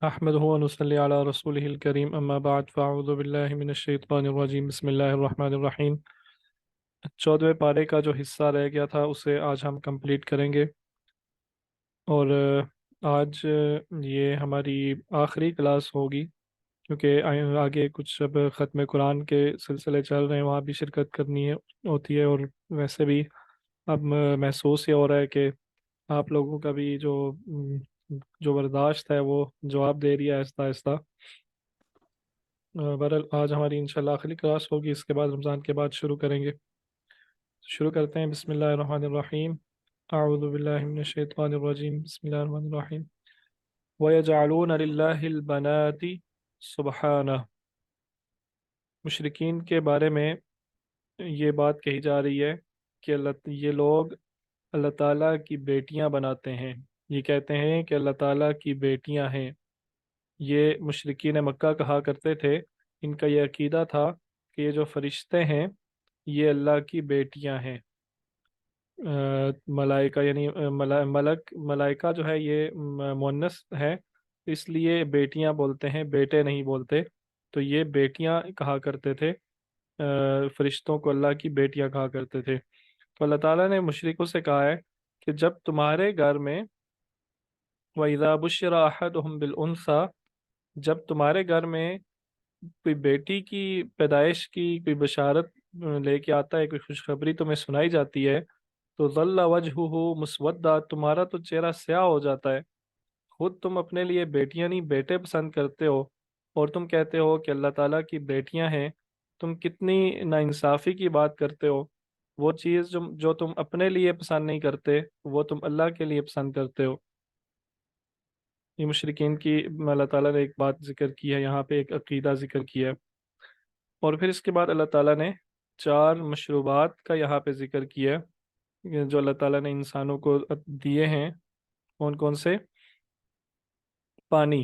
احمدہ و نصلی علی رسولہ الکریم اما بعد فاعوذ باللہ من الشیطان الرجیم بسم اللہ الرحمن الرحیم 14ویں پارے کا جو حصہ رہ گیا تھا اسے آج ہم کمپلیٹ کریں گے اور آج یہ ہماری آخری کلاس ہوگی کیونکہ آگے کچھ اب ختم قرآن کے سلسلے چل رہے ہیں، وہاں بھی شرکت کرنی ہوتی ہے، اور ویسے بھی اب محسوس یہ ہو رہا ہے کہ آپ لوگوں کا بھی جو برداشت ہے وہ جواب دے رہی ہے آہستہ آہستہ۔ بہرحال آج ہماری انشاءاللہ آخری کلاس ہوگی، اس کے بعد رمضان کے بعد شروع کریں گے۔ شروع کرتے ہیں، بسم اللہ الرحمن الرحیم۔ اعوذ باللہ من الشیطان الرجیم، بسم اللہ الرحمن الرحیم۔ وَيَجْعَلُونَ لِلَّهِ الْبَنَاتِ سُبْحَانَهُ۔ مشرکین کے بارے میں یہ بات کہی جا رہی ہے کہ یہ لوگ اللہ تعالیٰ کی بیٹیاں بناتے ہیں، یہ کہتے ہیں کہ اللہ تعالیٰ کی بیٹیاں ہیں۔ یہ مشرکین مکہ کہا کرتے تھے، ان کا یہ عقیدہ تھا کہ یہ جو فرشتے ہیں یہ اللہ کی بیٹیاں ہیں۔ ملائکہ یعنی ملائکہ جو ہے یہ مؤنث ہے، اس لیے بیٹیاں بولتے ہیں، بیٹے نہیں بولتے، تو یہ بیٹیاں کہا کرتے تھے، فرشتوں کو اللہ کی بیٹیاں کہا کرتے تھے۔ تو اللہ تعالیٰ نے مشرکوں سے کہا ہے کہ جب تمہارے گھر میں وَإِذَا بُشِّرَ أَحَدُهُم بِالْأُنثَىٰ، جب تمہارے گھر میں کوئی بیٹی کی پیدائش کی کوئی بشارت لے کے آتا ہے، کوئی خوشخبری تمہیں سنائی جاتی ہے، تو ظل وجہہ مسودہ، تمہارا تو چہرہ سیاہ ہو جاتا ہے۔ خود تم اپنے لیے بیٹیاں نہیں بیٹے پسند کرتے ہو، اور تم کہتے ہو کہ اللہ تعالیٰ کی بیٹیاں ہیں۔ تم کتنی ناانصافی کی بات کرتے ہو، وہ چیز جو تم اپنے لیے پسند نہیں کرتے وہ تم اللہ کے لیے پسند کرتے ہو۔ یہ مشرکین کی اللہ تعالیٰ نے ایک بات ذکر کی ہے، یہاں پہ ایک عقیدہ ذکر کیا ہے، اور پھر اس کے بعد اللہ تعالیٰ نے 4 مشروبات کا یہاں پہ ذکر کیا ہے جو اللہ تعالیٰ نے انسانوں کو دیے ہیں۔ کون کون سے؟ پانی،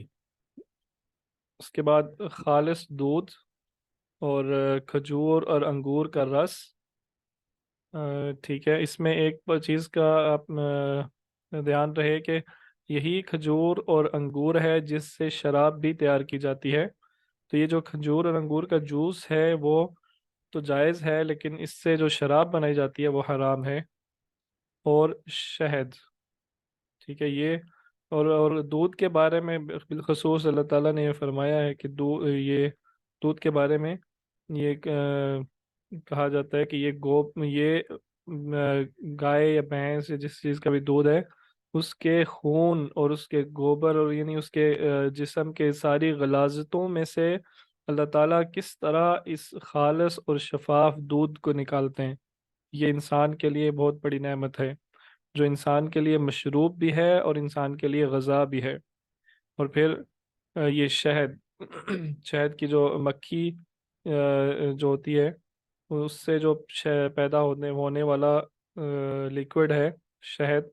اس کے بعد خالص دودھ، اور کھجور اور انگور کا رس۔ ٹھیک ہے، اس میں ایک چیز کا آپ دھیان رہے کہ یہی کھجور اور انگور ہے جس سے شراب بھی تیار کی جاتی ہے۔ تو یہ جو کھجور اور انگور کا جوس ہے وہ تو جائز ہے، لیکن اس سے جو شراب بنائی جاتی ہے وہ حرام ہے۔ اور شہد، ٹھیک ہے، یہ اور دودھ کے بارے میں بالخصوص اللہ تعالیٰ نے یہ فرمایا ہے کہ یہ دودھ کے بارے میں یہ کہا جاتا ہے کہ یہ گائے یا بھینس یا جس چیز کا بھی دودھ ہے، اس کے خون اور اس کے گوبر اور یعنی اس کے جسم کے ساری غلاظتوں میں سے اللہ تعالیٰ کس طرح اس خالص اور شفاف دودھ کو نکالتے ہیں۔ یہ انسان کے لیے بہت بڑی نعمت ہے، جو انسان کے لیے مشروب بھی ہے اور انسان کے لیے غذا بھی ہے۔ اور پھر یہ شہد شہد کی جو مکھی جو ہوتی ہے، اس سے جو پیدا ہونے والا لیکوڈ ہے شہد،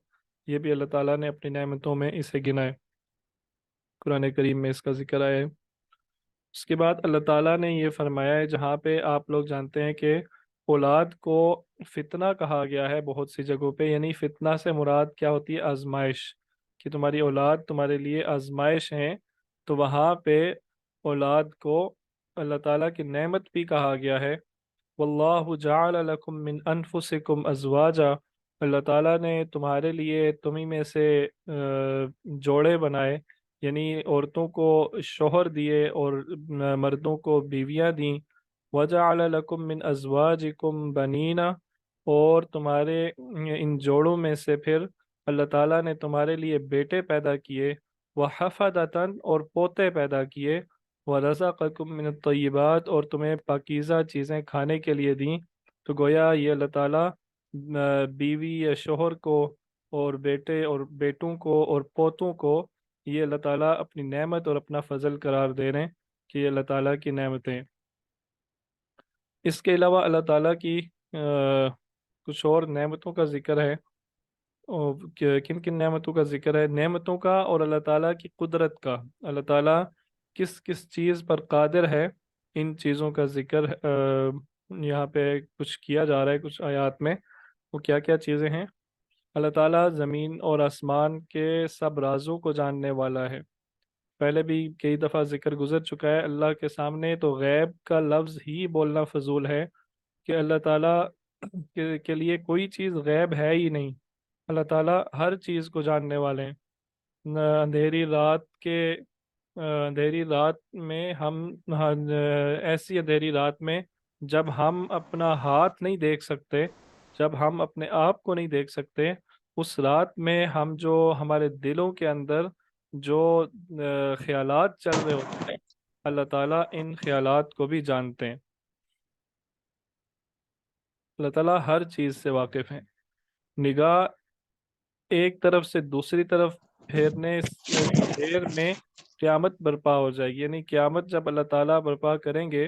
یہ بھی اللہ تعالیٰ نے اپنی نعمتوں میں اسے گنا ہے، قرآن کریم میں اس کا ذکر آیا ہے۔ اس کے بعد اللہ تعالیٰ نے یہ فرمایا ہے، جہاں پہ آپ لوگ جانتے ہیں کہ اولاد کو فتنہ کہا گیا ہے بہت سی جگہوں پہ، یعنی فتنہ سے مراد کیا ہوتی ہے؟ آزمائش، کہ تمہاری اولاد تمہارے لیے آزمائش ہیں، تو وہاں پہ اولاد کو اللہ تعالیٰ کی نعمت بھی کہا گیا ہے۔ واللہ جعل لکم من انفسکم ازواجا، اللہ تعالیٰ نے تمہارے لیے تمہیں میں سے جوڑے بنائے، یعنی عورتوں کو شوہر دیے اور مردوں کو بیویاں دیں۔ وجعل لکم من ازواجکم بنینا، اور تمہارے ان جوڑوں میں سے پھر اللہ تعالیٰ نے تمہارے لیے بیٹے پیدا کیے، وحفدتاً، اور پوتے پیدا کیے، وَرَزَقَكُم مِّنَ الطَّيِّبَاتِ، اور تمہیں پاکیزہ چیزیں کھانے کے لیے دیں۔ تو گویا یہ اللہ تعالیٰ بیوی یا شوہر کو اور بیٹے اور بیٹوں کو اور پوتوں کو یہ اللہ تعالیٰ اپنی نعمت اور اپنا فضل قرار دے رہے ہیں کہ یہ اللہ تعالیٰ کی نعمتیں۔ اس کے علاوہ اللہ تعالیٰ کی کچھ اور نعمتوں کا ذکر ہے، اور کن کن نعمتوں کا ذکر ہے؟ نعمتوں کا اور اللہ تعالیٰ کی قدرت کا، اللہ تعالیٰ کس کس چیز پر قادر ہے، ان چیزوں کا ذکر یہاں پہ کچھ کیا جا رہا ہے کچھ آیات میں۔ وہ کیا کیا چیزیں ہیں؟ اللہ تعالیٰ زمین اور آسمان کے سب رازوں کو جاننے والا ہے۔ پہلے بھی کئی دفعہ ذکر گزر چکا ہے، اللہ کے سامنے تو غیب کا لفظ ہی بولنا فضول ہے، کہ اللہ تعالیٰ کے لیے کوئی چیز غیب ہے ہی نہیں۔ اللہ تعالیٰ ہر چیز کو جاننے والے ہیں۔ اندھیری رات کے اندھیری رات میں ہم ایسی اندھیری رات میں جب ہم اپنا ہاتھ نہیں دیکھ سکتے، جب ہم اپنے آپ کو نہیں دیکھ سکتے، اس رات میں ہم جو ہمارے دلوں کے اندر جو خیالات چل رہے ہوتے ہیں، اللہ تعالیٰ ان خیالات کو بھی جانتے ہیں۔ اللہ تعالیٰ ہر چیز سے واقف ہیں۔ نگاہ ایک طرف سے دوسری طرف پھیرنے کی دیر میں قیامت برپا ہو جائے گی، یعنی قیامت جب اللہ تعالیٰ برپا کریں گے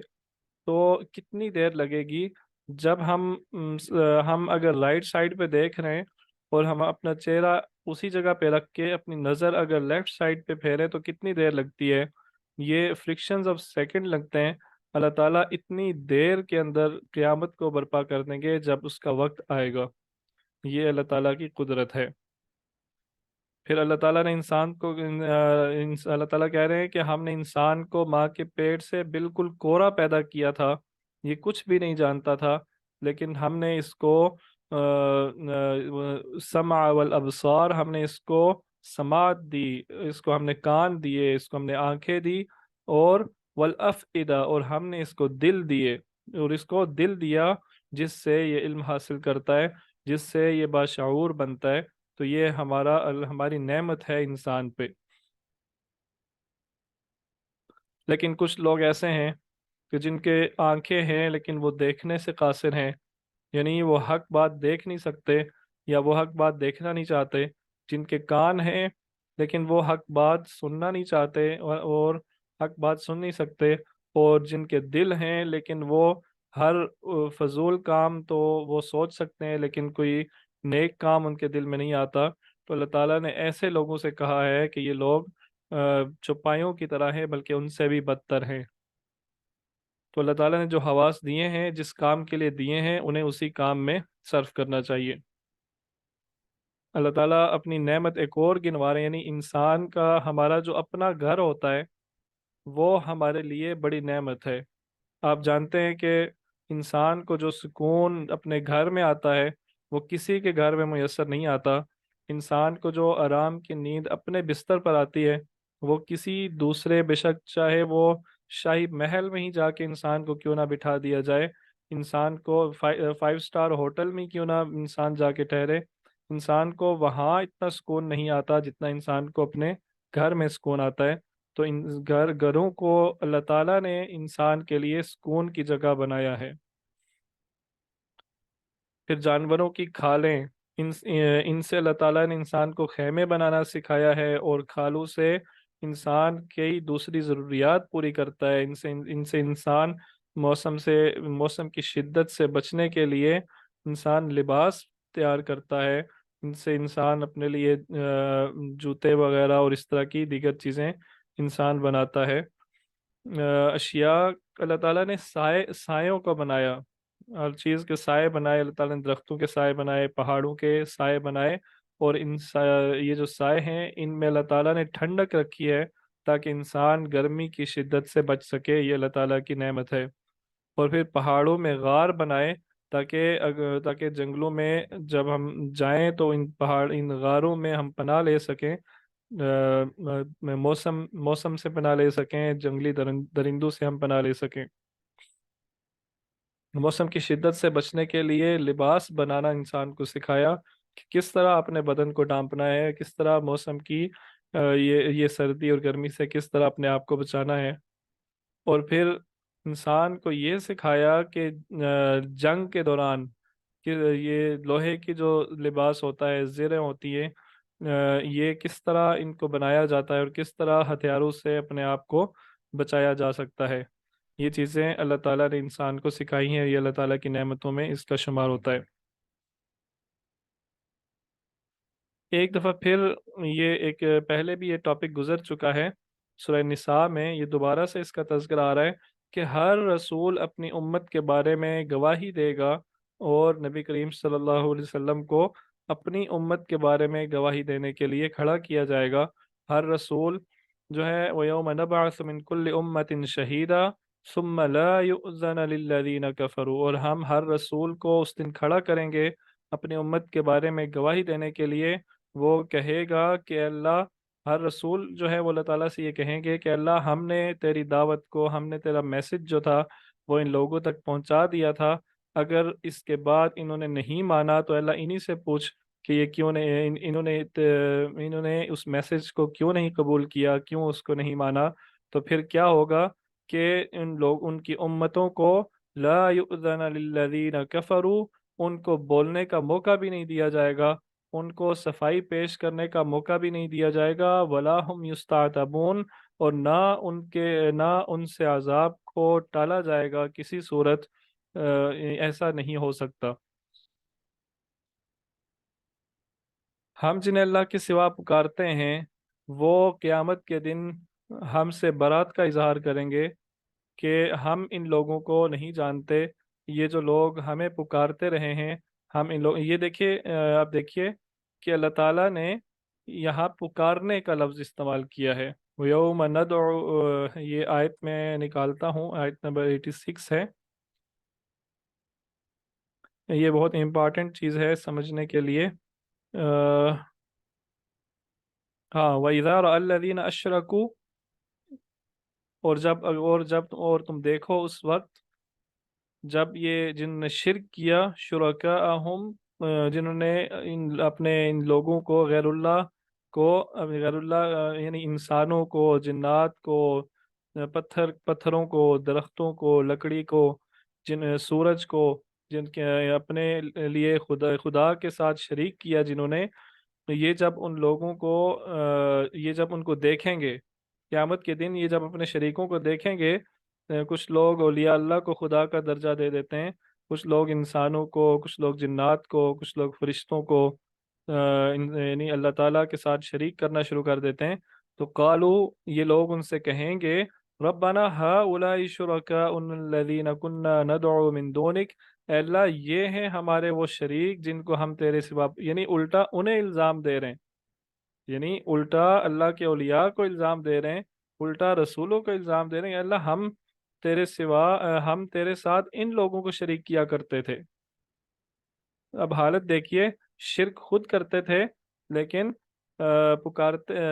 تو کتنی دیر لگے گی؟ جب ہم اگر رائٹ سائڈ پہ دیکھ رہے ہیں اور ہم اپنا چہرہ اسی جگہ پہ رکھ کے اپنی نظر اگر لیفٹ سائڈ پہ پھیریں تو کتنی دیر لگتی ہے؟ یہ فرکشنز آف سیکنڈ لگتے ہیں۔ اللہ تعالیٰ اتنی دیر کے اندر قیامت کو برپا کر دیں گے جب اس کا وقت آئے گا۔ یہ اللہ تعالیٰ کی قدرت ہے۔ پھر اللہ تعالیٰ نے انسان کو اللہ تعالیٰ کہہ رہے ہیں کہ ہم نے انسان کو ماں کے پیٹ سے بالکل کوڑا پیدا کیا تھا، یہ کچھ بھی نہیں جانتا تھا، لیکن ہم نے اس کو سمع والابصار، ہم نے اس کو سماعت دی، اس کو ہم نے کان دیے، اس کو ہم نے آنکھیں دی، اور والافئدہ، اور ہم نے اس کو دل دیے، اور اس کو دل دیا جس سے یہ علم حاصل کرتا ہے، جس سے یہ باشعور بنتا ہے۔ تو یہ ہماری نعمت ہے انسان پہ۔ لیکن کچھ لوگ ایسے ہیں کہ جن کے آنکھیں ہیں لیکن وہ دیکھنے سے قاصر ہیں، یعنی وہ حق بات دیکھ نہیں سکتے یا وہ حق بات دیکھنا نہیں چاہتے۔ جن کے کان ہیں لیکن وہ حق بات سننا نہیں چاہتے اور حق بات سن نہیں سکتے، اور جن کے دل ہیں لیکن وہ ہر فضول کام تو وہ سوچ سکتے ہیں لیکن کوئی نیک کام ان کے دل میں نہیں آتا۔ تو اللہ تعالیٰ نے ایسے لوگوں سے کہا ہے کہ یہ لوگ چوپایوں کی طرح ہیں، بلکہ ان سے بھی بدتر ہیں۔ تو اللہ تعالیٰ نے جو حواس دیے ہیں، جس کام کے لیے دیے ہیں، انہیں اسی کام میں صرف کرنا چاہیے۔ اللہ تعالیٰ اپنی نعمت ایک اور گنوا رہے ہیں، یعنی انسان کا ہمارا جو اپنا گھر ہوتا ہے وہ ہمارے لیے بڑی نعمت ہے۔ آپ جانتے ہیں کہ انسان کو جو سکون اپنے گھر میں آتا ہے وہ کسی کے گھر میں میسر نہیں آتا۔ انسان کو جو آرام کی نیند اپنے بستر پر آتی ہے وہ کسی دوسرے، بے شک چاہے وہ شاہی محل میں ہی جا کے انسان کو کیوں نہ بٹھا دیا جائے، انسان کو 5 اسٹار ہوٹل میں کیوں نہ انسان جا کے ٹھہرے، انسان کو وہاں اتنا سکون نہیں آتا جتنا انسان کو اپنے گھر میں سکون آتا ہے۔ تو ان گھروں کو اللہ تعالیٰ نے انسان کے لیے سکون کی جگہ بنایا ہے۔ پھر جانوروں کی کھالیں، ان سے اللہ تعالیٰ نے انسان کو خیمے بنانا سکھایا ہے، اور کھالوں سے انسان کئی دوسری ضروریات پوری کرتا ہے۔ ان سے انسان موسم کی شدت سے بچنے کے لیے انسان لباس تیار کرتا ہے، ان سے انسان اپنے لیے جوتے وغیرہ اور اس طرح کی دیگر چیزیں انسان بناتا ہے۔ اشیاء، اللہ تعالیٰ نے سایوں کو بنایا، ہر چیز کے سائے بنائے، اللہ تعالیٰ نے درختوں کے سائے بنائے، پہاڑوں کے سائے بنائے، اور یہ جو سائے ہیں ان میں اللہ تعالیٰ نے ٹھنڈک رکھی ہے تاکہ انسان گرمی کی شدت سے بچ سکے، یہ اللہ تعالیٰ کی نعمت ہے۔ اور پھر پہاڑوں میں غار بنائے تاکہ جنگلوں میں جب ہم جائیں تو ان غاروں میں ہم پناہ لے سکیں، موسم سے پناہ لے سکیں، جنگلی درندوں سے ہم پناہ لے سکیں۔ موسم کی شدت سے بچنے کے لیے لباس بنانا انسان کو سکھایا کہ کس طرح اپنے بدن کو ڈھانپنا ہے، کس طرح موسم کی یہ سردی اور گرمی سے کس طرح اپنے آپ کو بچانا ہے۔ اور پھر انسان کو یہ سکھایا کہ جنگ کے دوران کہ یہ لوہے کی جو لباس ہوتا ہے، زریں ہوتی ہیں، یہ کس طرح ان کو بنایا جاتا ہے اور کس طرح ہتھیاروں سے اپنے آپ کو بچایا جا سکتا ہے۔ یہ چیزیں اللہ تعالیٰ نے انسان کو سکھائی ہیں، یہ اللہ تعالیٰ کی نعمتوں میں اس کا شمار ہوتا ہے۔ ایک دفعہ پھر یہ ایک پہلے بھی یہ ٹاپک گزر چکا ہے، سورہ نساء میں یہ دوبارہ سے اس کا تذکرہ آ رہا ہے کہ ہر رسول اپنی امت کے بارے میں گواہی دے گا، اور نبی کریم صلی اللہ علیہ وسلم کو اپنی امت کے بارے میں گواہی دینے کے لیے کھڑا کیا جائے گا۔ ہر رسول جو ہے وَيَوْمَ نَبْعَثُ مِنْ كُلِّ أُمَّةٍ شَهِيدًا ثُمَّ لَا يُؤْذَنَ لِلَّذِينَ كَفَرُوا، اور ہم ہر رسول کو اس دن کھڑا کریں گے اپنی امت کے بارے میں گواہی دینے کے لیے۔ وہ کہے گا کہ اللہ، ہر رسول جو ہے وہ اللہ تعالیٰ سے یہ کہیں گے کہ اللہ، ہم نے تیری دعوت کو، ہم نے تیرا میسج جو تھا وہ ان لوگوں تک پہنچا دیا تھا، اگر اس کے بعد انہوں نے نہیں مانا تو اللہ انہی سے پوچھ کہ یہ کیوں نہیں، انہوں نے اس میسج کو کیوں نہیں قبول کیا، کیوں اس کو نہیں مانا۔ تو پھر کیا ہوگا کہ ان کی امتوں کو لا یؤذن للذین کفروا، ان کو بولنے کا موقع بھی نہیں دیا جائے گا، ان کو صفائی پیش کرنے کا موقع بھی نہیں دیا جائے گا، ولا ہم یستعتبون، اور نہ ان سے عذاب کو ٹالا جائے گا کسی صورت، ایسا نہیں ہو سکتا۔ ہم جنہیں اللہ کے سوا پکارتے ہیں وہ قیامت کے دن ہم سے برات کا اظہار کریں گے کہ ہم ان لوگوں کو نہیں جانتے، یہ جو لوگ ہمیں پکارتے رہے ہیں، ہم ان لوگ، یہ دیکھیے، آپ دیکھیے کہ اللہ تعالیٰ نے یہاں پکارنے کا لفظ استعمال کیا ہے۔ یوم ندعو، یہ آیت میں نکالتا ہوں، آیت نمبر 86 ہے۔ یہ بہت امپارٹنٹ چیز ہے سمجھنے کے لیے۔ ہاں، وَإِذَا رَأَى الَّذِينَ أَشْرَكُوا، اور تم دیکھو اس وقت جب یہ جن نے شرک کیا، شرکاءہم، جنہوں نے ان لوگوں کو، غیر اللہ یعنی انسانوں کو، جنات کو، پتھروں کو، درختوں کو، لکڑی کو، سورج کو، جن کے اپنے لیے خدا کے ساتھ شریک کیا جنہوں نے، یہ جب ان لوگوں کو یہ جب ان کو دیکھیں گے قیامت کے دن، یہ جب اپنے شریکوں کو دیکھیں گے، کچھ لوگ اولیاء اللہ کو خدا کا درجہ دے دیتے ہیں، کچھ لوگ انسانوں کو، کچھ لوگ جنات کو، کچھ لوگ فرشتوں کو، یعنی اللہ تعالیٰ کے ساتھ شریک کرنا شروع کر دیتے ہیں۔ تو قالو، یہ لوگ ان سے کہیں گے، ربنا ہؤلاء شرکاؤنا الذین کنا ندعو من دونک، اے اللہ یہ ہیں ہمارے وہ شریک جن کو ہم تیرے سوا، یعنی الٹا انہیں الزام دے رہے ہیں، یعنی الٹا اللہ کے اولیاء کو الزام دے رہے ہیں، الٹا رسولوں کو الزام دے رہے ہیں، اللہ ہم تیرے سوا، ہم تیرے ساتھ ان لوگوں کو شریک کیا کرتے تھے۔ اب حالت دیکھیے، شرک خود کرتے تھے لیکن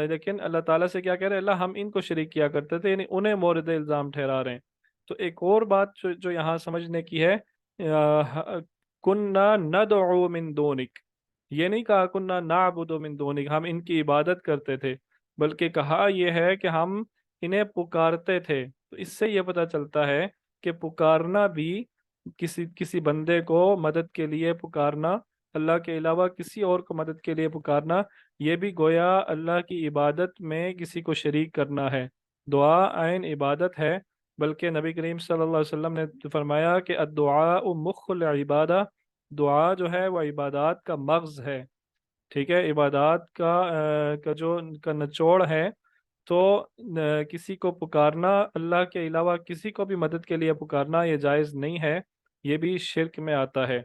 لیکن اللہ تعالیٰ سے کیا کہہ رہے ہیں، اللہ ہم ان کو شریک کیا کرتے تھے، یعنی انہیں مورد الزام ٹھہرا رہے ہیں۔ تو ایک اور بات جو یہاں سمجھنے کی ہے، کننا ندعو من دونک، یہ نہیں کہا کننا نعبد من دونک، ہم ان کی عبادت کرتے تھے، بلکہ کہا یہ ہے کہ ہم انہیں پکارتے تھے۔ تو اس سے یہ پتہ چلتا ہے کہ پکارنا بھی، کسی بندے کو مدد کے لیے پکارنا، اللہ کے علاوہ کسی اور کو مدد کے لیے پکارنا، یہ بھی گویا اللہ کی عبادت میں کسی کو شریک کرنا ہے۔ دعا عین عبادت ہے، بلکہ نبی کریم صلی اللہ علیہ وسلم نے فرمایا کہ الدعاء مخ العبادہ، دعا جو ہے وہ عبادات کا مغز ہے، ٹھیک ہے، عبادات کا نچوڑ ہے۔ تو کسی کو پکارنا، اللہ کے علاوہ کسی کو بھی مدد کے لیے پکارنا، یہ جائز نہیں ہے، یہ بھی شرک میں آتا ہے،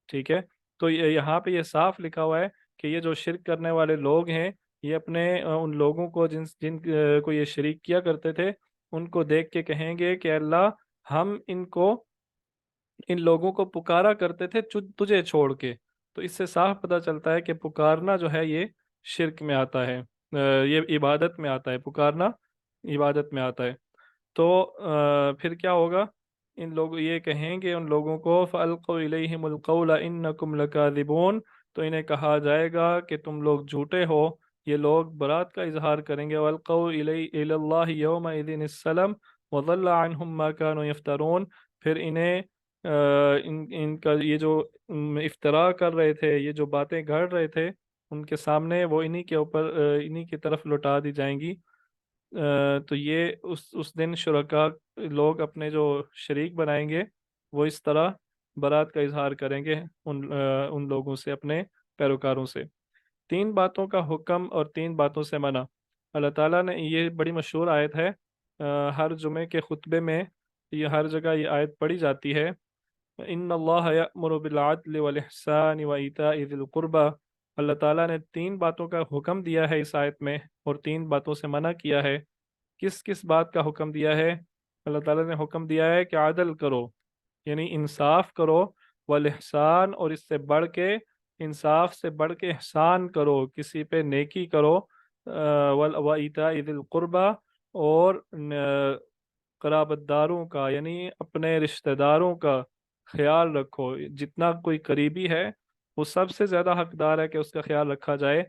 ٹھیک ہے۔ تو یہاں پہ یہ صاف لکھا ہوا ہے کہ یہ جو شرک کرنے والے لوگ ہیں، یہ اپنے ان لوگوں کو جن کو یہ شریک کیا کرتے تھے، ان کو دیکھ کے کہیں گے کہ اللہ، ہم ان لوگوں کو پکارا کرتے تھے تجھے چھوڑ کے۔ تو اس سے صاف پتہ چلتا ہے کہ پکارنا جو ہے یہ شرک میں آتا ہے، یہ عبادت میں آتا ہے، پکارنا عبادت میں آتا ہے۔ تو پھر کیا ہوگا، ان لوگ یہ کہیں گے ان لوگوں کو، فَأَلْقَوْا إِلَيْهِمُ الْقَوْلَ إِنَّكُمْ لَكَاذِبُونَ، تو انہیں کہا جائے گا کہ تم لوگ جھوٹے ہو، یہ لوگ برات کا اظہار کریں گے، وَأَلْقَوْا إِلَى اللَّهِ يَوْمَئِذٍ السَّلَمَ وَضَلَّ عَنْهُمْ مَا كَانُوا يَفْتَرُونَ، پھر انہیں ان کا یہ جو افتراء کر رہے تھے، یہ جو باتیں گھڑ رہے تھے، ان کے سامنے وہ انہی کے اوپر، انہی کی طرف لوٹا دی جائیں گی۔ تو یہ اس دن شرکا لوگ اپنے جو شریک بنائیں گے، وہ اس طرح برات کا اظہار کریں گے ان لوگوں سے، اپنے پیروکاروں سے۔ 3 باتوں کا حکم اور 3 باتوں سے منع، اللہ تعالیٰ نے، یہ بڑی مشہور آیت ہے، ہر جمعے کے خطبے میں یہ ہر جگہ یہ آیت پڑھی جاتی ہے، ان اللہ یأمر بالعدل والإحسان وإیتاء ذی القربى، اللہ تعالیٰ نے 3 باتوں کا حکم دیا ہے اس آیت میں، اور 3 باتوں سے منع کیا ہے۔ کس کس بات کا حکم دیا ہے؟ اللہ تعالیٰ نے حکم دیا ہے کہ عدل کرو، یعنی انصاف کرو، والاحسان، اور اس سے بڑھ کے انصاف سے بڑھ کے احسان کرو، کسی پہ نیکی کرو، وَإِيتَاءِ ذِي الْقُرْبَى، اور قرابت داروں کا یعنی اپنے رشتہ داروں کا خیال رکھو۔ جتنا کوئی قریبی ہے وہ سب سے زیادہ حقدار ہے کہ اس کا خیال رکھا جائے۔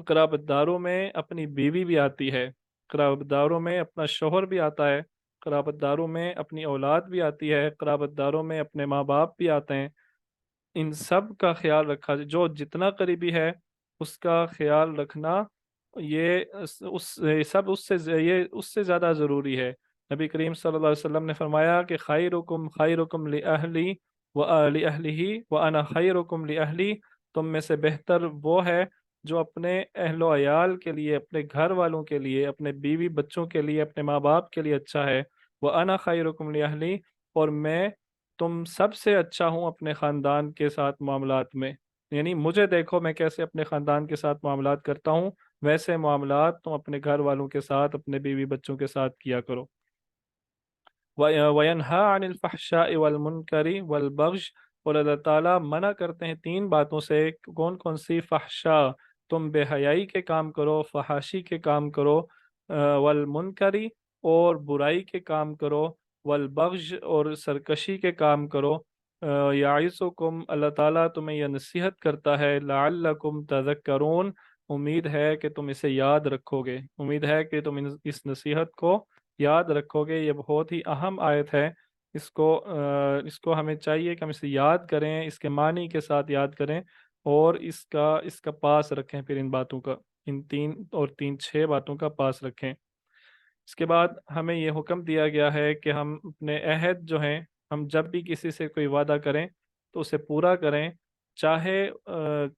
قرابت داروں میں اپنی بیوی بھی آتی ہے، قرابت داروں میں اپنا شوہر بھی آتا ہے، قرابت داروں میں اپنی اولاد بھی آتی ہے، قرابت داروں میں اپنے ماں باپ بھی آتے ہیں۔ ان سب کا خیال رکھا جائے، جو جتنا قریبی ہے اس کا خیال رکھنا، یہ اس سے زیادہ ضروری ہے۔ نبی کریم صلی اللہ علیہ وسلم نے فرمایا کہ خیرکم خیرکم لأہلی لأہلہ وأنا خیرکم لأہلی، تم میں سے بہتر وہ ہے جو اپنے اہل و عیال کے لیے، اپنے گھر والوں کے لیے، اپنے بیوی بچوں کے لیے، اپنے ماں باپ کے لیے اچھا ہے۔ وأنا خیرکم لأہلی، اور میں تم سب سے اچھا ہوں اپنے خاندان کے ساتھ معاملات میں، یعنی مجھے دیکھو میں کیسے اپنے خاندان کے ساتھ معاملات کرتا ہوں، ویسے معاملات تم اپنے گھر والوں کے ساتھ، اپنے بیوی بچوں کے ساتھ کیا کرو۔ وَيَنْهَى عَنِ الْفَحْشَاءِ وَالْمُنْكَرِ وَالْبَغْيِ، اور اللہ تعالیٰ منع کرتے ہیں 3 باتوں سے۔ کون کون سی؟ فحشا، تم بے حیائی کے کام کرو، فحاشی کے کام کرو، والمنکری، اور برائی کے کام کرو، والبغی، اور سرکشی کے کام کرو۔ یعظکم، اللہ تعالیٰ تمہیں یہ نصیحت کرتا ہے، لعلکم تذکرون، امید ہے کہ تم اسے یاد رکھو گے، امید ہے کہ تم اس نصیحت کو یاد رکھو گے۔ یہ بہت ہی اہم آیت ہے، اس کو ہمیں چاہیے کہ ہم اسے یاد کریں، اس کے معنی کے ساتھ یاد کریں، اور اس کا پاس رکھیں، پھر ان باتوں کا، ان 6 باتوں کا پاس رکھیں۔ اس کے بعد ہمیں یہ حکم دیا گیا ہے کہ ہم اپنے عہد جو ہیں، ہم جب بھی کسی سے کوئی وعدہ کریں تو اسے پورا کریں، چاہے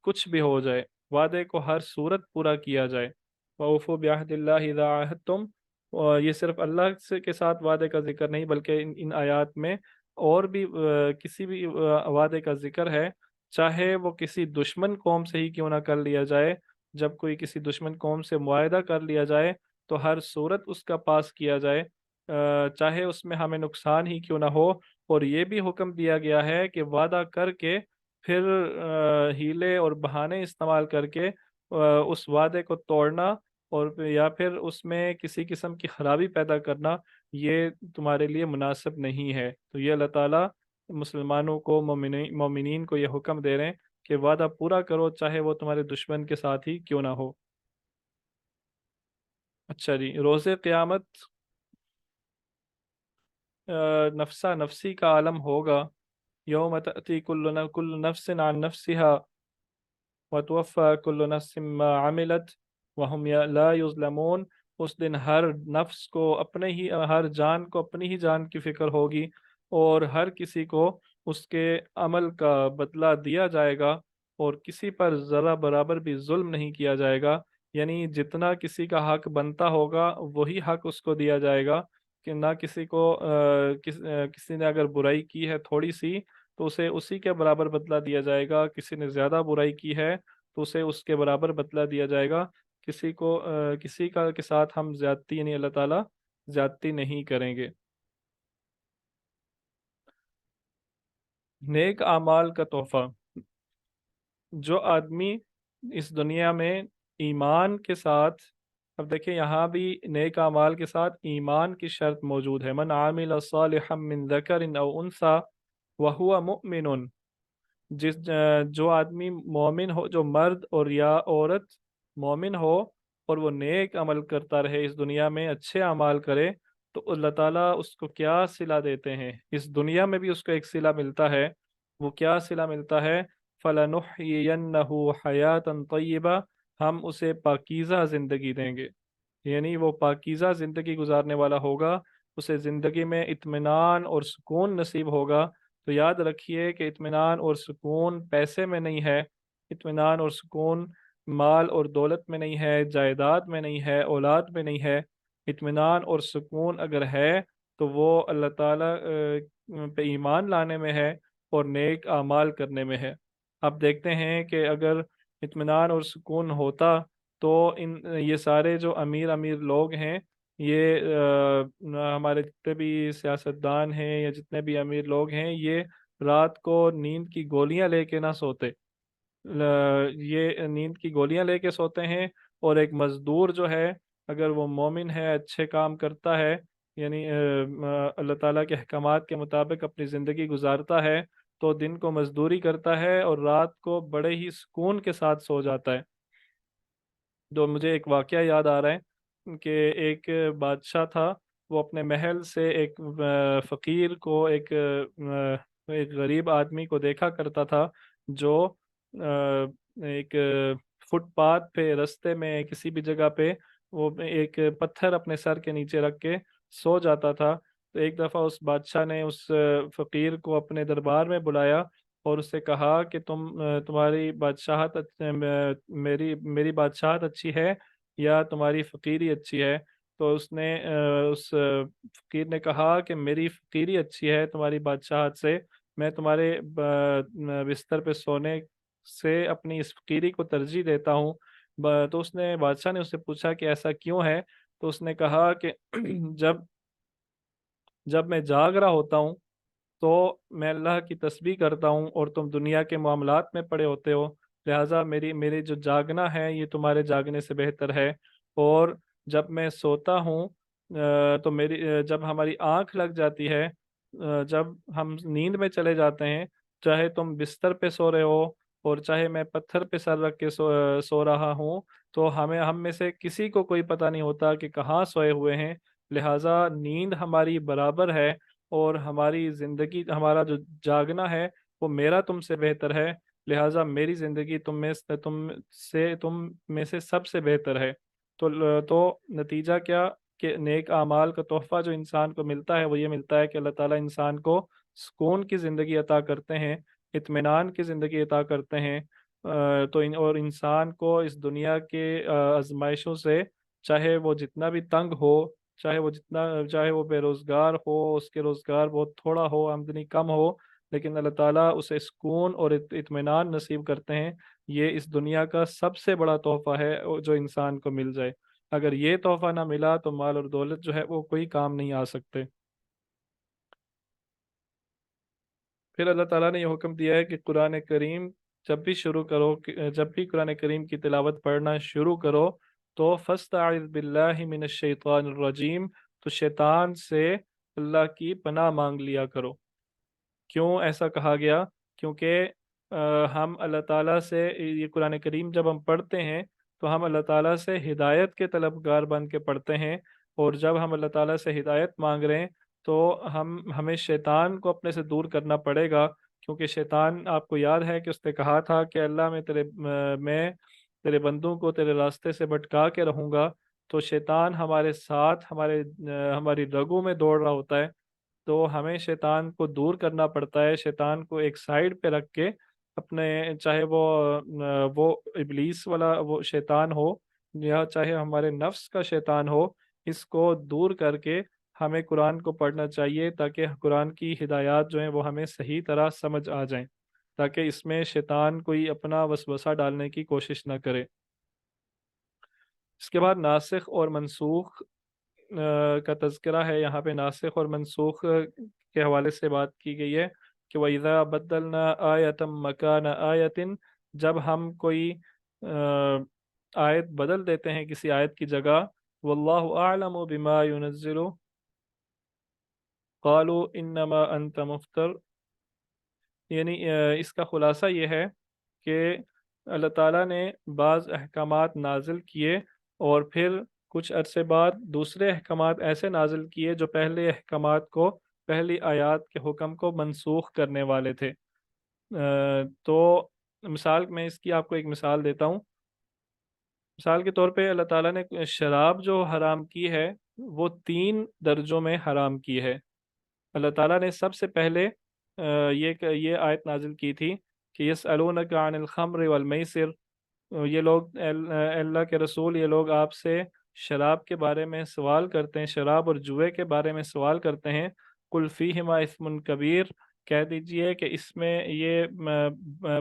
کچھ بھی ہو جائے، وعدے کو ہر صورت پورا کیا جائے۔ وَأَوْفُوا بِعَهْدِ اللَّهِ إِذَا عَاهَدتُّمْ، اور یہ صرف اللہ کے ساتھ وعدے کا ذکر نہیں، بلکہ ان آیات میں اور بھی کسی بھی وعدے کا ذکر ہے، چاہے وہ کسی دشمن قوم سے ہی کیوں نہ کر لیا جائے۔ جب کوئی کسی دشمن قوم سے معاہدہ کر لیا جائے تو ہر صورت اس کا پاس کیا جائے، چاہے اس میں ہمیں نقصان ہی کیوں نہ ہو۔ اور یہ بھی حکم دیا گیا ہے کہ وعدہ کر کے پھر ہیلے اور بہانے استعمال کر کے اس وعدے کو توڑنا، اور یا پھر اس میں کسی قسم کی خرابی پیدا کرنا، یہ تمہارے لیے مناسب نہیں ہے۔ تو یہ اللہ تعالیٰ مسلمانوں کو، مومنین کو یہ حکم دے رہے ہیں کہ وعدہ پورا کرو، چاہے وہ تمہارے دشمن کے ساتھ ہی کیوں نہ ہو۔ اچھا جی، روز قیامت نفسا نفسی کا عالم ہوگا۔ یوم تأتی کل نفس عن نفسها وتوفى كل نفس ما عملت وهم لا يظلمون، اس دن ہر نفس کو اپنے ہی، ہر جان کو اپنی ہی جان کی فکر ہوگی، اور ہر کسی کو اس کے عمل کا بدلہ دیا جائے گا، اور کسی پر ذرہ برابر بھی ظلم نہیں کیا جائے گا، یعنی جتنا کسی کا حق بنتا ہوگا وہی حق اس کو دیا جائے گا، کہ نہ کسی کو کسی نے اگر برائی کی ہے تھوڑی سی تو اسے اسی کے برابر بدلہ دیا جائے گا، کسی نے زیادہ برائی کی ہے تو اسے اس کے برابر بدلہ دیا جائے گا۔ کسی کا کے ساتھ ہم زیادتی، یعنی اللہ تعالیٰ زیادتی نہیں کریں گے۔ نیک اعمال کا تحفہ، جو آدمی اس دنیا میں ایمان کے ساتھ، اب دیکھیں یہاں بھی نیک اعمال کے ساتھ ایمان کی شرط موجود ہے، من عامل صالحا من ذکر او انثى وهو مؤمن، جو آدمی مومن ہو، جو مرد اور یا عورت مومن ہو اور وہ نیک عمل کرتا رہے اس دنیا میں، اچھے اعمال کرے، تو اللہ تعالیٰ اس کو کیا صلہ دیتے ہیں؟ اس دنیا میں بھی اس کو ایک صلہ ملتا ہے۔ وہ کیا صلہ ملتا ہے؟ فَلَنُحْيِيَنَّهُ حَيَاةً طَيِّبَةً، ہم اسے پاکیزہ زندگی دیں گے، یعنی وہ پاکیزہ زندگی گزارنے والا ہوگا، اسے زندگی میں اطمینان اور سکون نصیب ہوگا۔ تو یاد رکھیے کہ اطمینان اور سکون پیسے میں نہیں ہے، اطمینان اور سکون مال اور دولت میں نہیں ہے، جائیداد میں نہیں ہے، اولاد میں نہیں ہے۔ اطمینان اور سکون اگر ہے تو وہ اللہ تعالیٰ پہ ایمان لانے میں ہے اور نیک اعمال کرنے میں ہے۔ اب دیکھتے ہیں کہ اگر اطمینان اور سکون ہوتا تو یہ سارے جو امیر امیر لوگ ہیں، یہ ہمارے جتنے بھی سیاستدان ہیں یا جتنے بھی امیر لوگ ہیں، یہ رات کو نیند کی گولیاں لے کے نہ سوتے، یہ نیند کی گولیاں لے کے سوتے ہیں۔ اور ایک مزدور جو ہے، اگر وہ مومن ہے، اچھے کام کرتا ہے، یعنی اللہ تعالیٰ کے احکامات کے مطابق اپنی زندگی گزارتا ہے، تو دن کو مزدوری کرتا ہے اور رات کو بڑے ہی سکون کے ساتھ سو جاتا ہے۔ تو مجھے ایک واقعہ یاد آ رہا ہے کہ ایک بادشاہ تھا، وہ اپنے محل سے ایک فقیر کو، ایک غریب آدمی کو دیکھا کرتا تھا، جو ایک فٹ پاتھ پہ، رستے میں، کسی بھی جگہ پہ وہ ایک پتھر اپنے سر کے نیچے رکھ کے سو جاتا تھا۔ تو ایک دفعہ اس بادشاہ نے اس فقیر کو اپنے دربار میں بلایا اور اس سے کہا کہ تمہاری بادشاہت میری بادشاہت اچھی ہے یا تمہاری فقیری اچھی ہے؟ تو اس فقیر نے کہا کہ میری فقیری اچھی ہے تمہاری بادشاہت سے، میں تمہارے بستر پہ سونے سے اپنی اس فقیری کو ترجیح دیتا ہوں۔ تو بادشاہ نے اس سے پوچھا کہ ایسا کیوں ہے؟ تو اس نے کہا کہ جب جب میں جاگ رہا ہوتا ہوں تو میں اللہ کی تسبیح کرتا ہوں اور تم دنیا کے معاملات میں پڑے ہوتے ہو، لہٰذا میری جو جاگنا ہے یہ تمہارے جاگنے سے بہتر ہے۔ اور جب میں سوتا ہوں تو جب ہماری آنکھ لگ جاتی ہے، جب ہم نیند میں چلے جاتے ہیں، چاہے تم بستر پہ سو رہے ہو اور چاہے میں پتھر پہ سر رکھ کے سو رہا ہوں، تو ہم میں سے کسی کو کوئی پتہ نہیں ہوتا کہ کہاں سوئے ہوئے ہیں، لہٰذا نیند ہماری برابر ہے اور ہماری زندگی، ہمارا جو جاگنا ہے وہ میرا تم سے بہتر ہے، لہٰذا میری زندگی تم میں سے سب سے بہتر ہے۔ تو نتیجہ کیا کہ نیک اعمال کا تحفہ جو انسان کو ملتا ہے وہ یہ ملتا ہے کہ اللہ تعالیٰ انسان کو سکون کی زندگی عطا کرتے ہیں، اطمینان کی زندگی عطا کرتے ہیں۔ اور انسان کو اس دنیا کے آزمائشوں سے، چاہے وہ جتنا بھی تنگ ہو، چاہے وہ بے روزگار ہو، اس کے روزگار بہت تھوڑا ہو، آمدنی کم ہو، لیکن اللہ تعالیٰ اسے سکون اور اطمینان نصیب کرتے ہیں۔ یہ اس دنیا کا سب سے بڑا تحفہ ہے جو انسان کو مل جائے۔ اگر یہ تحفہ نہ ملا تو مال اور دولت جو ہے وہ کوئی کام نہیں آ سکتے۔ پھر اللہ تعالیٰ نے یہ حکم دیا ہے کہ قرآن کریم جب بھی قرآن کریم کی تلاوت پڑھنا شروع کرو تو فاستعذ باللہ من الشیطان الرجیم، تو شیطان سے اللہ کی پناہ مانگ لیا کرو۔ کیوں ایسا کہا گیا؟ کیونکہ ہم اللہ تعالیٰ سے یہ قرآن کریم جب ہم پڑھتے ہیں تو ہم اللہ تعالیٰ سے ہدایت کے طلبگار بن کے پڑھتے ہیں، اور جب ہم اللہ تعالیٰ سے ہدایت مانگ رہے ہیں تو ہمیں شیطان کو اپنے سے دور کرنا پڑے گا، کیونکہ شیطان، آپ کو یاد ہے کہ اس نے کہا تھا کہ اللہ میں تیرے بندوں کو تیرے راستے سے بھٹکا کے رہوں گا۔ تو شیطان ہمارے ساتھ ہماری رگوں میں دوڑ رہا ہوتا ہے، تو ہمیں شیطان کو دور کرنا پڑتا ہے، شیطان کو ایک سائیڈ پہ رکھ کے اپنے، چاہے وہ ابلیس والا وہ شیطان ہو یا چاہے ہمارے نفس کا شیطان ہو، اس کو دور کر کے ہمیں قرآن کو پڑھنا چاہیے تاکہ قرآن کی ہدایات جو ہیں وہ ہمیں صحیح طرح سمجھ آ جائیں، تاکہ اس میں شیطان کوئی اپنا وسوسہ ڈالنے کی کوشش نہ کرے۔ اس کے بعد ناسخ اور منسوخ کا تذکرہ ہے یہاں پہ۔ ناسخ اور منسوخ کے حوالے سے بات کی گئی ہے کہ وَإِذَا بَدَّلْنَا آیَةً مَكَانَ آیَةٍ، جب ہم کوئی آیت بدل دیتے ہیں کسی آیت کی جگہ، وَاللَّهُ أَعْلَمُ بِمَا يُنَزِّلُ قَالُوا إِنَّمَا أَنْتَ مُفْتَرٍ، یعنی اس کا خلاصہ یہ ہے کہ اللہ تعالیٰ نے بعض احکامات نازل کیے اور پھر کچھ عرصے بعد دوسرے احکامات ایسے نازل کیے جو پہلے احکامات کو، پہلی آیات کے حکم کو منسوخ کرنے والے تھے۔ تو میں اس کی آپ کو ایک مثال دیتا ہوں۔ مثال کے طور پہ اللہ تعالیٰ نے شراب جو حرام کی ہے وہ 3 درجوں میں حرام کی ہے۔ اللہ تعالیٰ نے سب سے پہلے یہ آیت نازل کی تھی کہ یسألونک عن الخمر والمیسر، یہ لوگ اللہ کے رسول، یہ لوگ آپ سے شراب کے بارے میں سوال کرتے ہیں، شراب اور جوئے کے بارے میں سوال کرتے ہیں۔ قل فیہما اثم کبیر، کہہ دیجئے کہ اس میں یہ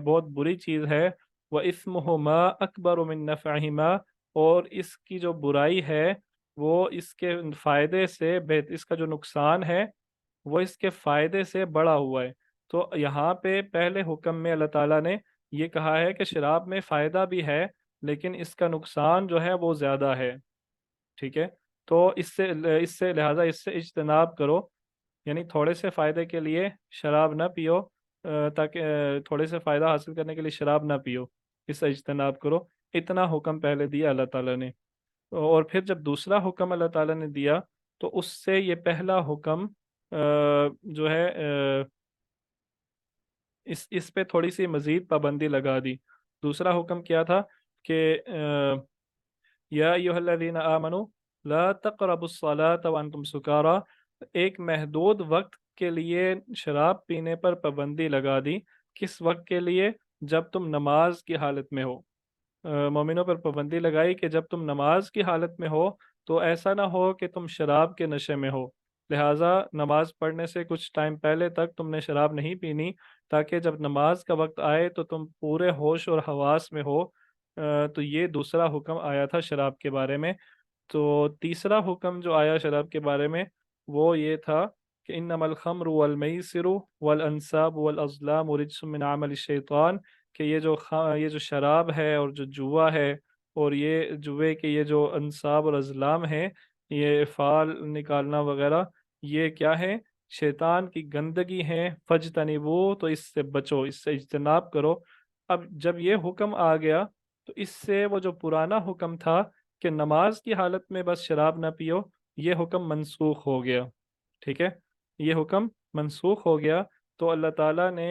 بہت بری چیز ہے وَإِثْمُهُمَا أَكْبَرُ مِن نَفْعِهِمَا، اور اس کی جو برائی ہے وہ اس کے فائدے سے اس کا جو نقصان ہے وہ اس کے فائدے سے بڑا ہوا ہے۔ تو یہاں پہ پہلے حکم میں اللہ تعالیٰ نے یہ کہا ہے کہ شراب میں فائدہ بھی ہے لیکن اس کا نقصان جو ہے وہ زیادہ ہے، ٹھیک ہے؟ تو اس سے لہٰذا اس سے اجتناب کرو، یعنی تھوڑے سے فائدے کے لیے شراب نہ پیو، تاکہ تھوڑے سے فائدہ حاصل کرنے کے لیے شراب نہ پیو، اس سے اجتناب کرو۔ اتنا حکم پہلے دیا اللہ تعالیٰ نے، اور پھر جب دوسرا حکم اللہ تعالیٰ نے دیا تو اس سے یہ پہلا حکم جو ہے اس پہ تھوڑی سی مزید پابندی لگا دی۔ دوسرا حکم کیا تھا کہ یا ایھا الذین آمنوا لا تقربوا الصلاة وانتم سکارى، ایک محدود وقت کے لیے شراب پینے پر پابندی لگا دی۔ کس وقت کے لیے؟ جب تم نماز کی حالت میں ہو۔ مومنوں پر پابندی لگائی کہ جب تم نماز کی حالت میں ہو تو ایسا نہ ہو کہ تم شراب کے نشے میں ہو، لہٰذا نماز پڑھنے سے کچھ ٹائم پہلے تک تم نے شراب نہیں پینی، تاکہ جب نماز کا وقت آئے تو تم پورے ہوش اور حواس میں ہو۔ تو یہ دوسرا حکم آیا تھا شراب کے بارے میں۔ تو تیسرا حکم جو آیا شراب کے بارے میں وہ یہ تھا کہ انما الخمر والمیسر والانصاب والازلام رجس من عمل الشیطان، کہ یہ جو شراب ہے اور جو جوا ہے اور یہ جوے کے یہ جو انصاب اور ازلام ہیں، یہ فال نکالنا وغیرہ، یہ کیا ہے؟ شیطان کی گندگی ہے۔ فجتنبو، تو اس سے بچو، اس سے اجتناب کرو۔ اب جب یہ حکم آ گیا تو اس سے وہ جو پرانا حکم تھا کہ نماز کی حالت میں بس شراب نہ پیو، یہ حکم منسوخ ہو گیا، ٹھیک ہے؟ یہ حکم منسوخ ہو گیا۔ تو اللہ تعالیٰ نے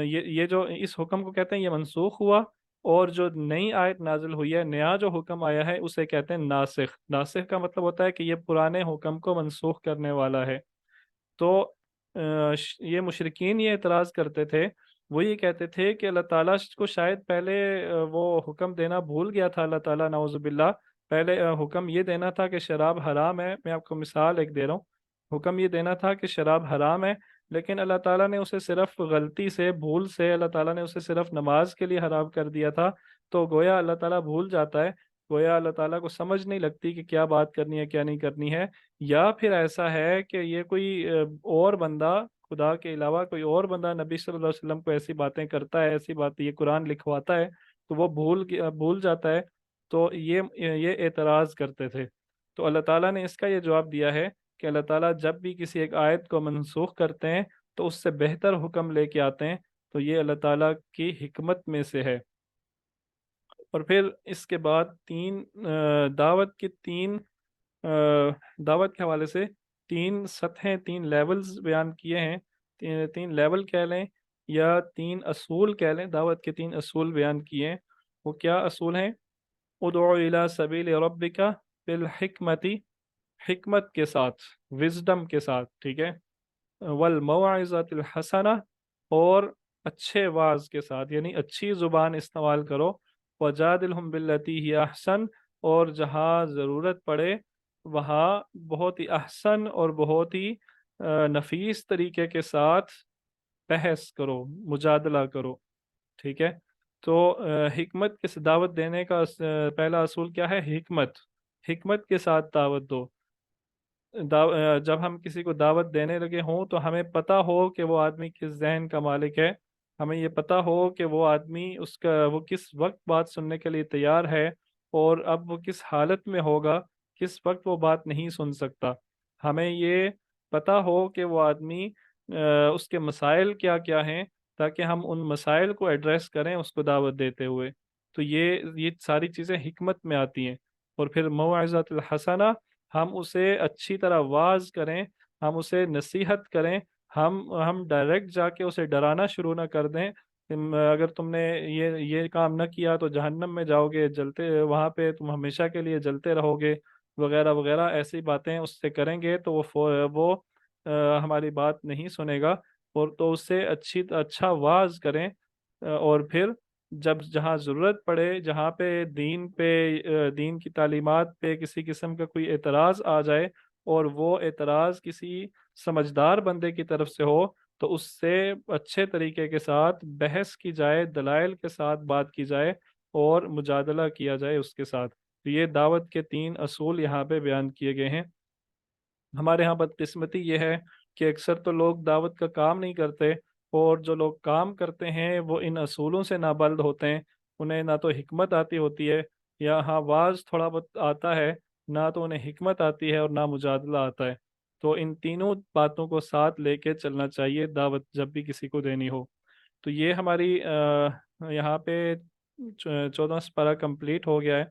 یہ جو اس حکم کو کہتے ہیں یہ منسوخ ہوا، اور جو نئی آیت نازل ہوئی ہے، نیا جو حکم آیا ہے اسے کہتے ہیں ناسخ۔ ناسخ کا مطلب ہوتا ہے کہ یہ پرانے حکم کو منسوخ کرنے والا ہے۔ تو یہ مشرکین یہ اعتراض کرتے تھے، وہ یہ کہتے تھے کہ اللہ تعالیٰ کو شاید پہلے وہ حکم دینا بھول گیا تھا، اللہ تعالیٰ نعوذ باللہ پہلے حکم یہ دینا تھا کہ شراب حرام ہے۔ میں آپ کو مثال ایک دے رہا ہوں، حکم یہ دینا تھا کہ شراب حرام ہے، لیکن اللہ تعالیٰ نے اسے صرف غلطی سے، بھول سے اللہ تعالیٰ نے اسے صرف نماز کے لیے حرام کر دیا تھا۔ تو گویا اللہ تعالیٰ بھول جاتا ہے، گویا اللہ تعالیٰ کو سمجھ نہیں لگتی کہ کیا بات کرنی ہے کیا نہیں کرنی ہے، یا پھر ایسا ہے کہ یہ کوئی اور بندہ، خدا کے علاوہ کوئی اور بندہ نبی صلی اللہ علیہ وسلم کو ایسی باتیں کرتا ہے، ایسی باتیں یہ قرآن لکھواتا ہے تو وہ بھول جاتا ہے۔ تو یہ اعتراض کرتے تھے۔ تو اللہ تعالیٰ نے اس کا یہ جواب دیا ہے کہ اللہ تعالیٰ جب بھی کسی ایک آیت کو منسوخ کرتے ہیں تو اس سے بہتر حکم لے کے آتے ہیں، تو یہ اللہ تعالیٰ کی حکمت میں سے ہے۔ اور پھر اس کے بعد دعوت کے حوالے سے تین سطحیں، تین لیولز بیان کیے ہیں۔ تین لیول کہہ لیں یا تین اصول کہہ لیں، دعوت کے تین اصول بیان کیے ہیں۔ وہ کیا اصول ہیں؟ ادعو الی سبیل ربک بالحکمت، حکمت کے ساتھ، وزڈم کے ساتھ، ٹھیک ہے؟ والموعظۃ الحسنہ، اور اچھے واعظ کے ساتھ، یعنی اچھی زبان استعمال کرو۔ وجادلہم باللتی ہی احسن، اور جہاں ضرورت پڑے وہاں بہت ہی احسن اور بہت ہی نفیس طریقے کے ساتھ بحث کرو، مجادلہ کرو، ٹھیک ہے؟ تو حکمت کے دعوت دینے کا پہلا اصول کیا ہے؟ حکمت کے ساتھ دعوت دو۔ جب ہم کسی کو دعوت دینے لگے ہوں تو ہمیں پتہ ہو کہ وہ آدمی کس ذہن کا مالک ہے، ہمیں یہ پتہ ہو کہ وہ آدمی وہ کس وقت بات سننے کے لیے تیار ہے، اور اب وہ کس حالت میں ہوگا، کس وقت وہ بات نہیں سن سکتا۔ ہمیں یہ پتہ ہو کہ وہ آدمی اس کے مسائل کیا کیا ہیں، تاکہ ہم ان مسائل کو ایڈریس کریں اس کو دعوت دیتے ہوئے۔ تو یہ ساری چیزیں حکمت میں آتی ہیں۔ اور پھر موعظۃ الحسنہ، ہم اسے اچھی طرح واعظ کریں، ہم اسے نصیحت کریں، ہم ڈائریکٹ جا کے اسے ڈرانا شروع نہ کر دیں۔ اگر تم نے یہ کام نہ کیا تو جہنم میں جاؤ گے، جلتے وہاں پہ تم ہمیشہ کے لیے جلتے رہو گے، وغیرہ وغیرہ ایسی باتیں اس سے کریں گے تو وہ ہماری بات نہیں سنے گا۔ اور تو اس سے اچھا واعظ کریں، اور پھر جہاں ضرورت پڑے، جہاں پہ دین کی تعلیمات پہ کسی قسم کا کوئی اعتراض آ جائے اور وہ اعتراض کسی سمجھدار بندے کی طرف سے ہو، تو اس سے اچھے طریقے کے ساتھ بحث کی جائے، دلائل کے ساتھ بات کی جائے اور مجادلہ کیا جائے اس کے ساتھ۔ تو یہ دعوت کے 3 اصول یہاں پہ بیان کیے گئے ہیں۔ ہمارے ہاں بدقسمتی یہ ہے کہ اکثر تو لوگ دعوت کا کام نہیں کرتے، اور جو لوگ کام کرتے ہیں وہ ان اصولوں سے نابلد ہوتے ہیں۔ انہیں نہ تو حکمت آتی ہوتی ہے، یا ہاں واعظ تھوڑا بہت آتا ہے، نہ تو انہیں حکمت آتی ہے اور نہ مجادلہ آتا ہے۔ تو ان تینوں باتوں کو ساتھ لے کے چلنا چاہیے دعوت جب بھی کسی کو دینی ہو۔ تو یہ ہماری یہاں پہ 14واں سپارہ کمپلیٹ ہو گیا ہے،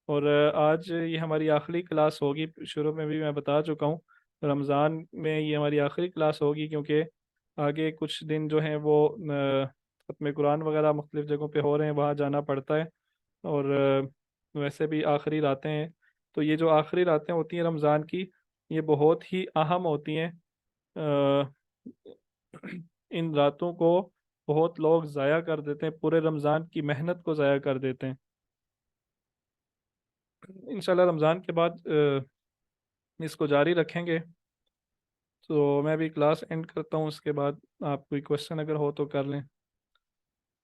اور آج یہ ہماری آخری کلاس ہوگی۔ شروع میں بھی میں بتا چکا ہوں، رمضان میں یہ ہماری آخری کلاس ہوگی، کیونکہ آگے کچھ دن جو ہیں وہ ختم قرآن وغیرہ مختلف جگہوں پہ ہو رہے ہیں، وہاں جانا پڑتا ہے، اور ویسے بھی آخری راتیں ہیں۔ تو یہ جو آخری راتیں ہوتی ہیں رمضان کی، یہ بہت ہی اہم ہوتی ہیں۔ آ، ان راتوں کو بہت لوگ ضائع کر دیتے ہیں، پورے رمضان کی محنت کو ضائع کر دیتے ہیں۔ انشاءاللہ رمضان کے بعد اس کو جاری رکھیں گے۔ تو میں بھی کلاس اینڈ کرتا ہوں، اس کے بعد آپ کوئی کوشچن اگر ہو تو کر لیں۔